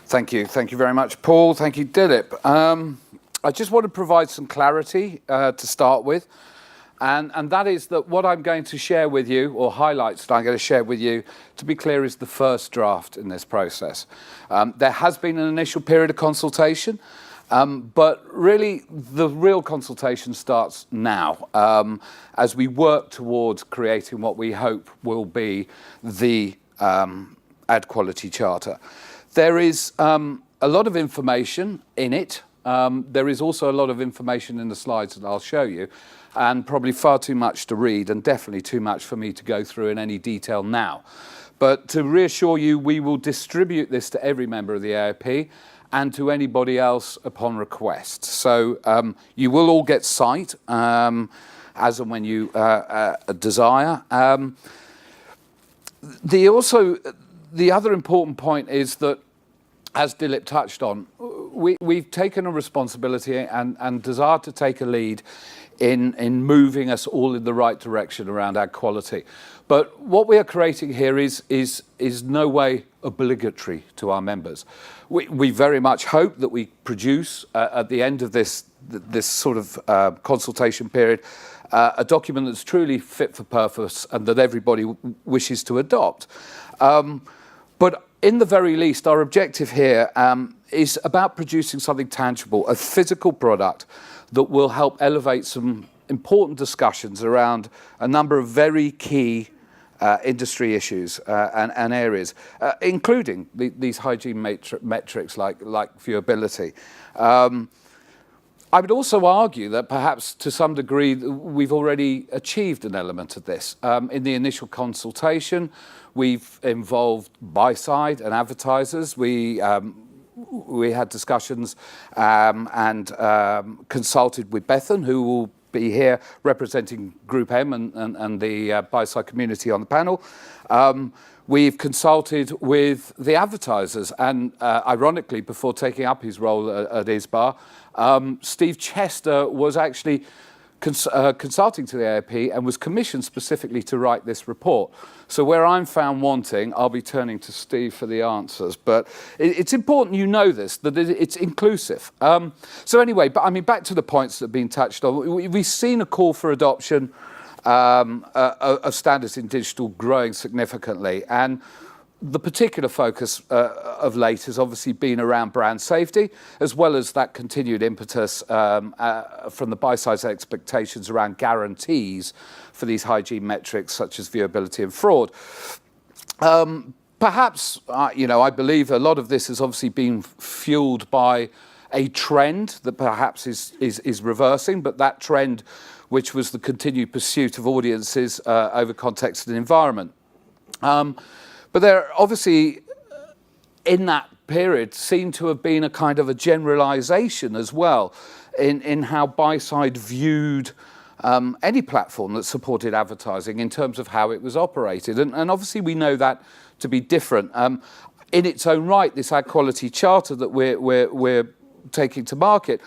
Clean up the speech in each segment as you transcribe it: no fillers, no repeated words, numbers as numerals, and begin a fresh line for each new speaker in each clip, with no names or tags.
Thank you very much, Paul. Thank you, Dilip. I just want to provide some clarity to start with, and that is that what I'm going to share with you, or highlights that I'm going to share with you, to be clear, is the first draft in this process. There has been an initial period of consultation, but really the real consultation starts now as we work towards creating what we hope will be the Ad Quality Charter. There is a lot of information in it. There is also a lot of information in the slides that I'll show you, and probably far too much to read, and definitely too much for me to go through in any detail now. But to reassure you, we will distribute this to every member of the AOP and to anybody else upon request. So you will all get sight as and when you desire. The other important point is that, as Dilip touched on, we've taken a responsibility and desire to take a lead in moving us all in the right direction around ad quality. But what we are creating here is no way obligatory to our members. We very much hope that we produce at the end of this sort of consultation period a document that's truly fit for purpose and that everybody wishes to adopt. But in the very least, our objective here is about producing something tangible, a physical product that will help elevate some important discussions around a number of very key industry issues and areas, including these hygiene metrics like viewability. I would also argue that perhaps to some degree we've already achieved an element of this. In the initial consultation, we've involved buy-side and advertisers. We had discussions and consulted with Bethan, who will be here representing Group M and the buy-side community on the panel. We've consulted with the advertisers, and ironically, before taking up his role at ISBA, Steve Chester was actually consulting to the AOP and was commissioned specifically to write this report. So where I'm found wanting, I'll be turning to Steve for the answers. But it's important you know this, that it's inclusive. So anyway, but I mean, back to the points that have been touched on. We've seen a call for adoption of standards in digital growing significantly, and the particular focus of late has obviously been around brand safety, as well as that continued impetus from the buy-side's expectations around guarantees for these hygiene metrics such as viewability and fraud. Perhaps, I believe a lot of this has obviously been fueled by a trend that perhaps is reversing, but that trend, which was the continued pursuit of audiences over context and environment. But there obviously, in that period, seemed to have been a kind of a generalisation as well in how buy-side viewed any platform that supported advertising in terms of how it was operated. And obviously we know that to be different. In its own right, this Ad Quality Charter that we're taking to market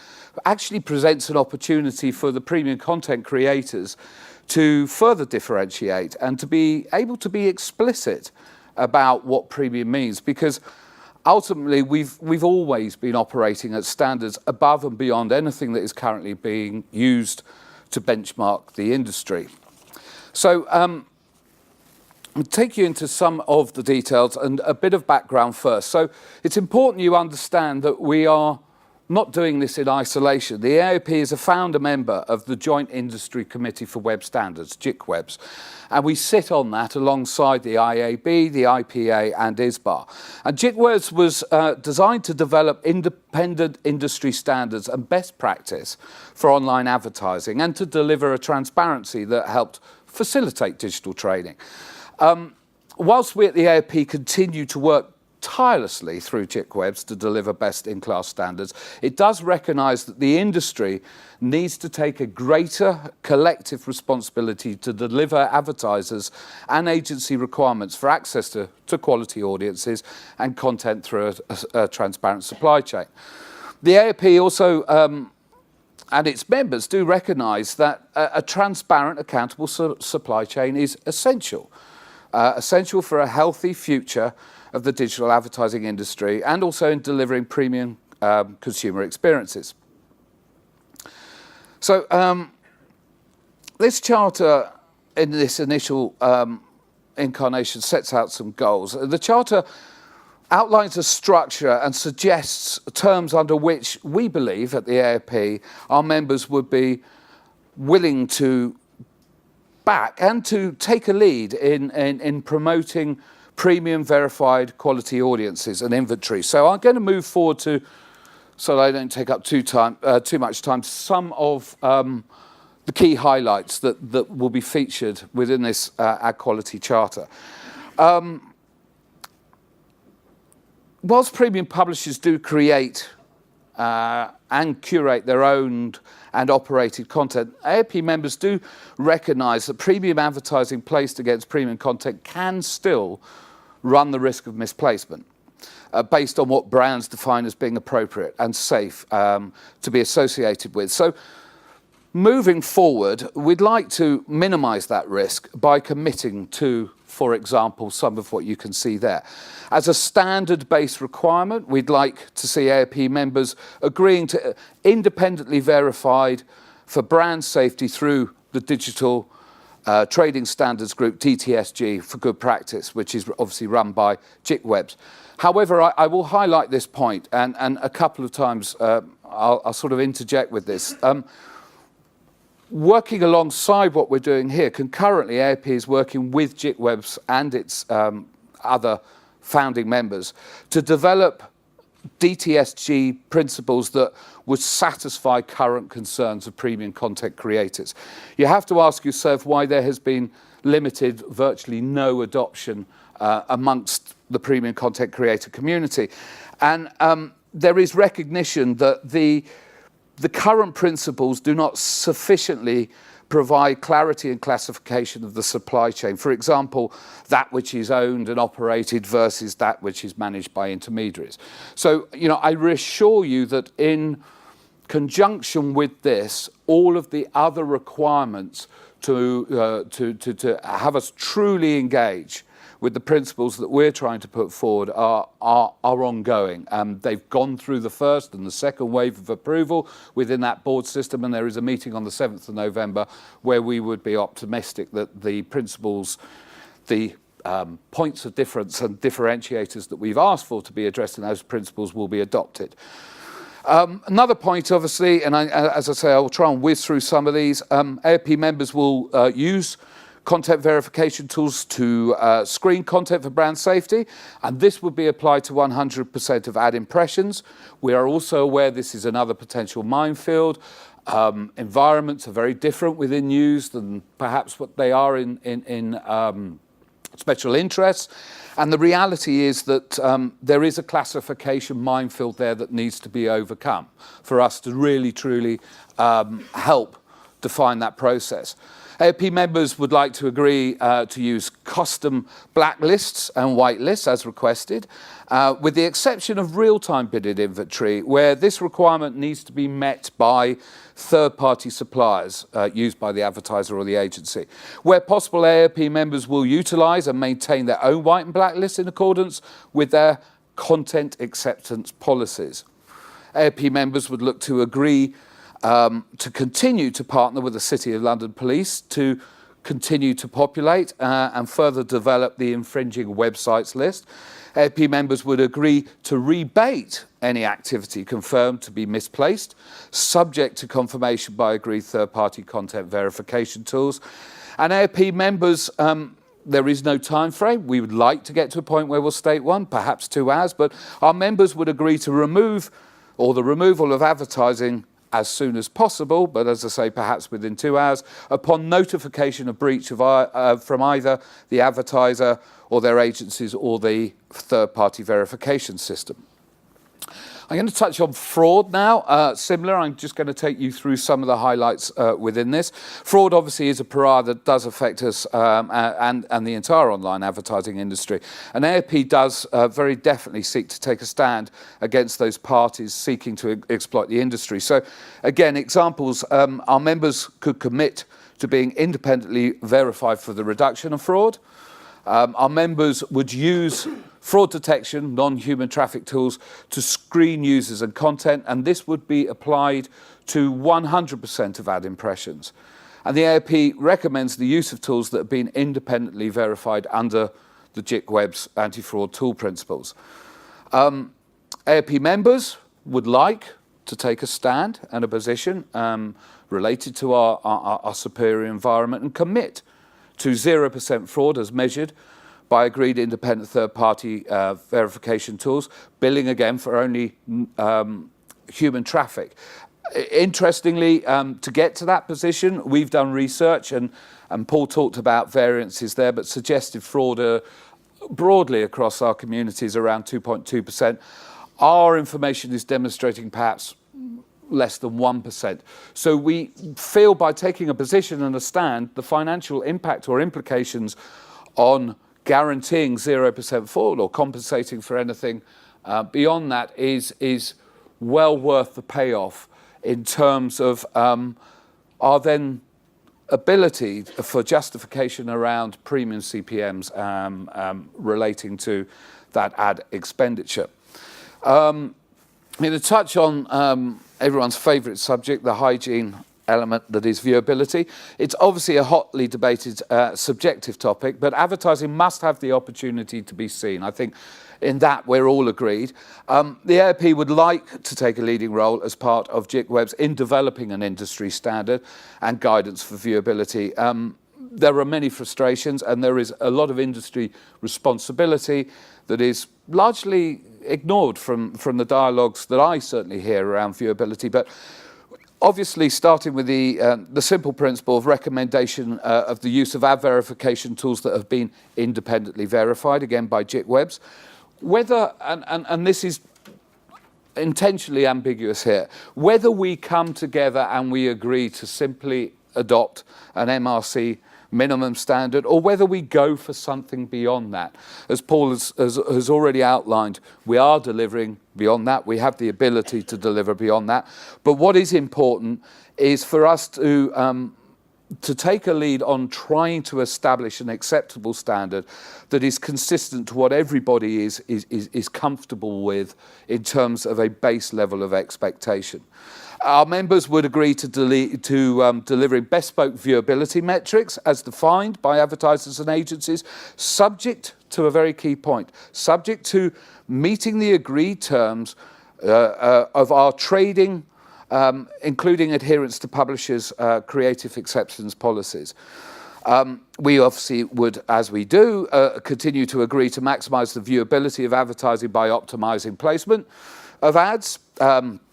actually presents an opportunity for the premium content creators to further differentiate and to be able to be explicit about what premium means, because ultimately we've always been operating at standards above and beyond anything that is currently being used to benchmark the industry. So I'll take you into some of the details and a bit of background first. So it's important you understand that we are not doing this in isolation. The AOP is a founder member of the Joint Industry Committee for Web Standards, JICWebs, and we sit on that alongside the IAB, the IPA and ISBA. And JICWebs was designed to develop independent industry standards and best practice for online advertising and to deliver a transparency that helped facilitate digital trading. Whilst we at the AOP continue to work tirelessly through JICWebs to deliver best-in-class standards, it does recognise that the industry needs to take a greater collective responsibility to deliver advertisers and agency requirements for access to quality audiences and content through a transparent supply chain. The AOP also and its members do recognise that a transparent, accountable supply chain is essential. Essential for a healthy future of the digital advertising industry and also in delivering premium consumer experiences. So this charter in this initial incarnation sets out some goals. The charter outlines a structure and suggests terms under which we believe at the AOP our members would be willing to back and to take a lead in promoting premium verified quality audiences and inventory. So I'm going to move forward to, so that I don't take up too much time, some of the key highlights that will be featured within this ad quality charter. Whilst premium publishers do create and curate their own and operated content, AOP members do recognise that premium advertising placed against premium content can still run the risk of misplacement based on what brands define as being appropriate and safe to be associated with. So moving forward, we'd like to minimise that risk by committing to, for example, some of what you can see there. As a standard-based requirement, we'd like to see AOP members agreeing to independently verified for brand safety through the Digital Trading Standards Group, DTSG, for good practice, which is obviously run by JICWebs. However, I will highlight this point, and a couple of times I'll sort of interject with this. Working alongside what we're doing here, concurrently AOP is working with JICWebs and its other founding members to develop DTSG principles that would satisfy current concerns of premium content creators. You have to ask yourself why there has been limited, virtually no adoption amongst the premium content creator community. And there is recognition that the current principles do not sufficiently provide clarity and classification of the supply chain. For example, that which is owned and operated versus that which is managed by intermediaries. So, I reassure you that in conjunction with this, all of the other requirements to have us truly engage with the principles that we're trying to put forward are ongoing. They've gone through the first and the second wave of approval within that board system, and there is a meeting on the 7th of November where we would be optimistic that the principles, the points of difference and differentiators that we've asked for to be addressed in those principles will be adopted. Another point, obviously, and as I say, I will try and whiz through some of these, AOP members will use content verification tools to screen content for brand safety, and this would be applied to 100% of ad impressions. We are also aware this is another potential minefield. Environments are very different within news than perhaps what they are in special interests. And the reality is that there is a classification minefield there that needs to be overcome for us to really, truly help define that process. AOP members would like to agree to use custom blacklists and whitelists as requested, with the exception of real-time bidded inventory, where this requirement needs to be met by third-party suppliers used by the advertiser or the agency. Where possible, AOP members will utilise and maintain their own white and black lists in accordance with their content acceptance policies. AOP members would look to agree to continue to partner with the City of London Police to continue to populate and further develop the infringing websites list. AOP members would agree to rebate any activity confirmed to be misplaced, subject to confirmation by agreed third-party content verification tools. And AOP members, there is no time frame. We would like to get to a point where we'll state 1, perhaps 2 hours, but our members would agree to remove or the removal of advertising as soon as possible, but as I say, perhaps within 2 hours, upon notification of breach from either the advertiser or their agencies or the third-party verification system. I'm going to touch on fraud now. Similar, I'm just going to take you through some of the highlights within this. Fraud obviously is a pariah that does affect us and the entire online advertising industry. And AOP does very definitely seek to take a stand against those parties seeking to exploit the industry. So again, examples, our members could commit to being independently verified for the reduction of fraud. Our members would use fraud detection, non-human traffic tools to screen users and content, and this would be applied to 100% of ad impressions. And the AOP recommends the use of tools that have been independently verified under the JIC-Web's anti-fraud tool principles. AOP members would like to take a stand and a position related to our superior environment and commit to 0% fraud as measured by agreed independent third-party verification tools, billing again for only human traffic. Interestingly, to get to that position, we've done research, and Paul talked about variances there, but suggested fraud broadly across our communities around 2.2%. Our information is demonstrating perhaps less than 1%. So we feel by taking a position and a stand, the financial impact or implications on guaranteeing 0% fraud or compensating for anything beyond that is well worth the payoff in terms of our then ability for justification around premium CPMs relating to that ad expenditure. I'm going to touch on everyone's favourite subject, the hygiene element that is viewability. It's obviously a hotly debated subjective topic, but advertising must have the opportunity to be seen. I think in that we're all agreed. The AOP would like to take a leading role as part of JIC-Webs in developing an industry standard and guidance for viewability. There are many frustrations and there is a lot of industry responsibility that is largely ignored from the dialogues that I certainly hear around viewability. But obviously, starting with the simple principle of recommendation of the use of ad verification tools that have been independently verified, again by JIC-Webs, whether, and this is intentionally ambiguous here, whether we come together and we agree to simply adopt an MRC minimum standard, or whether we go for something beyond that. As Paul has already outlined, we are delivering beyond that. We have the ability to deliver beyond that. But what is important is for us to take a lead on trying to establish an acceptable standard that is consistent to what everybody is comfortable with in terms of a base level of expectation. Our members would agree to delivering bespoke viewability metrics as defined by advertisers and agencies, subject to a very key point, subject to meeting the agreed terms of our trading, including adherence to publishers' creative exceptions policies. We obviously would, as we do, continue to agree to maximise the viewability of advertising by optimising placement of ads,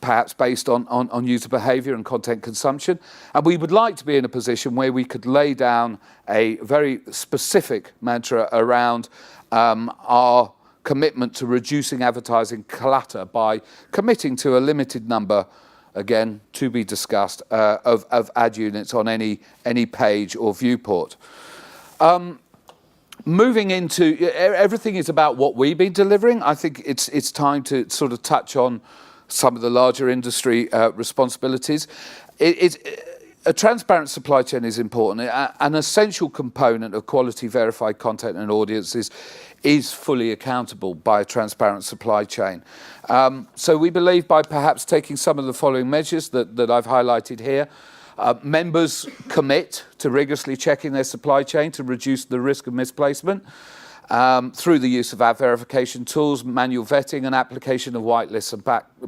perhaps based on user behaviour and content consumption. And we would like to be in a position where we could lay down a very specific mantra around our commitment to reducing advertising clutter by committing to a limited number, again, to be discussed, of ad units on any page or viewport. Moving into, everything is about what we've been delivering. I think it's time to sort of touch on some of the larger industry responsibilities. A transparent supply chain is important. An essential component of quality verified content and audiences is fully accountable by a transparent supply chain. So we believe by perhaps taking some of the following measures that I've highlighted here, members commit to rigorously checking their supply chain to reduce the risk of misplacement through the use of ad verification tools, manual vetting and application of whitelists and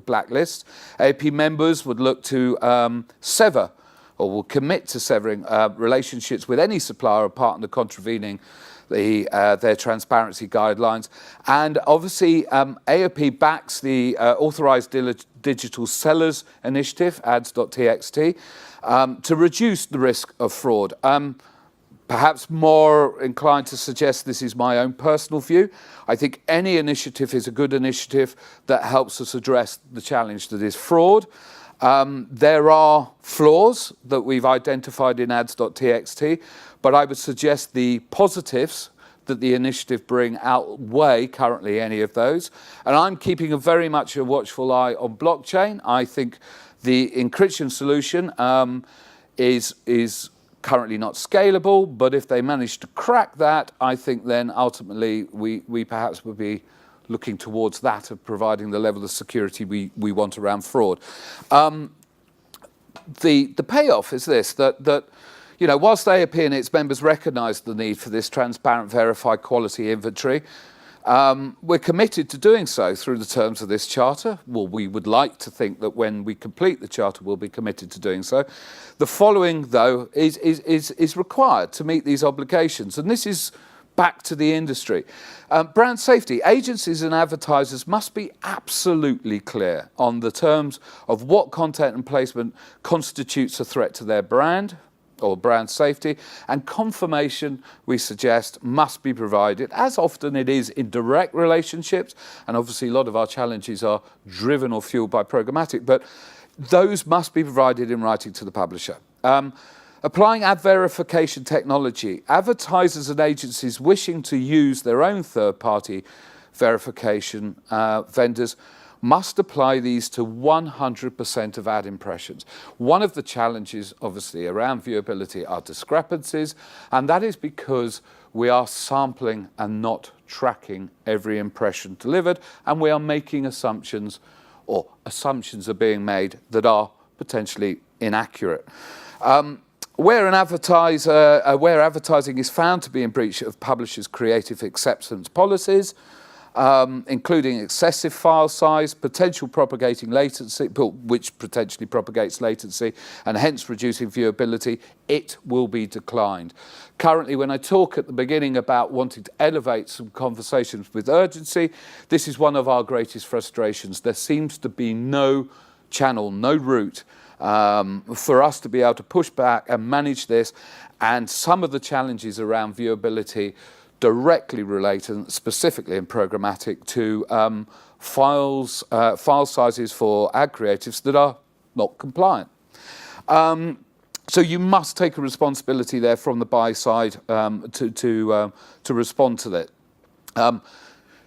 blacklists. AP members would look to sever or will commit to severing relationships with any supplier or partner contravening their transparency guidelines. And obviously, AOP backs the Authorised Digital Sellers Initiative, ads.txt, to reduce the risk of fraud. Perhaps more inclined to suggest this is my own personal view. I think any initiative is a good initiative that helps us address the challenge that is fraud. There are flaws that we've identified in ads.txt, but I would suggest the positives that the initiative bring outweigh currently any of those. And I'm keeping very much a watchful eye on blockchain. I think the encryption solution is currently not scalable, but if they manage to crack that, I think then ultimately we perhaps would be looking towards that of providing the level of security we want around fraud. The payoff is this, that you know, whilst the AAP and its members recognise the need for this transparent, verified quality inventory, we're committed to doing so through the terms of this charter. Well, we would like to think that when we complete the charter, we'll be committed to doing so. The following, though, is required to meet these obligations, and this is back to the industry. Brand safety. Agencies and advertisers must be absolutely clear on the terms of what content and placement constitutes a threat to their brand or brand safety, and confirmation, we suggest, must be provided, as often it is in direct relationships, and obviously a lot of our challenges are driven or fueled by programmatic, but those must be provided in writing to the publisher. Applying ad verification technology, advertisers and agencies wishing to use their own third-party verification vendors must apply these to 100% of ad impressions. One of the challenges, obviously, around viewability are discrepancies, and that is because we are sampling and not tracking every impression delivered, and we are making assumptions, or assumptions are being made that are potentially inaccurate. Where advertising is found to be in breach of publishers' creative acceptance policies, including excessive file size, potential propagating latency, which potentially propagates latency, and hence reducing viewability, it will be declined. Currently, when I talk at the beginning about wanting to elevate some conversations with urgency, this is one of our greatest frustrations. There seems to be no channel, no route for us to be able to push back and manage this, and some of the challenges around viewability directly relate, and specifically in programmatic, to file sizes for ad creatives that are not compliant. So you must take a responsibility there from the buy side to respond to that.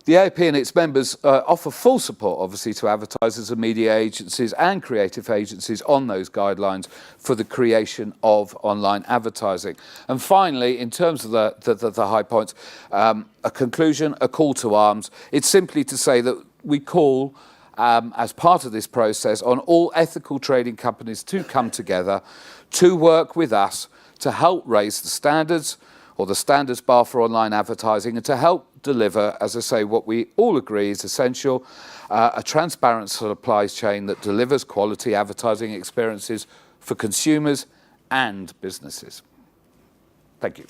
The AAP and its members offer full support, obviously, to advertisers and media agencies and creative agencies on those guidelines for the creation of online advertising. And finally, in terms of the high points, a conclusion, a call to arms. It's simply to say that we call, as part of this process, on all ethical trading companies to come together, to work with us to help raise the standards, or the standards bar for online advertising, and to help deliver, as I say, what we all agree is essential, a transparent supply chain that delivers quality advertising experiences for consumers and businesses. Thank you.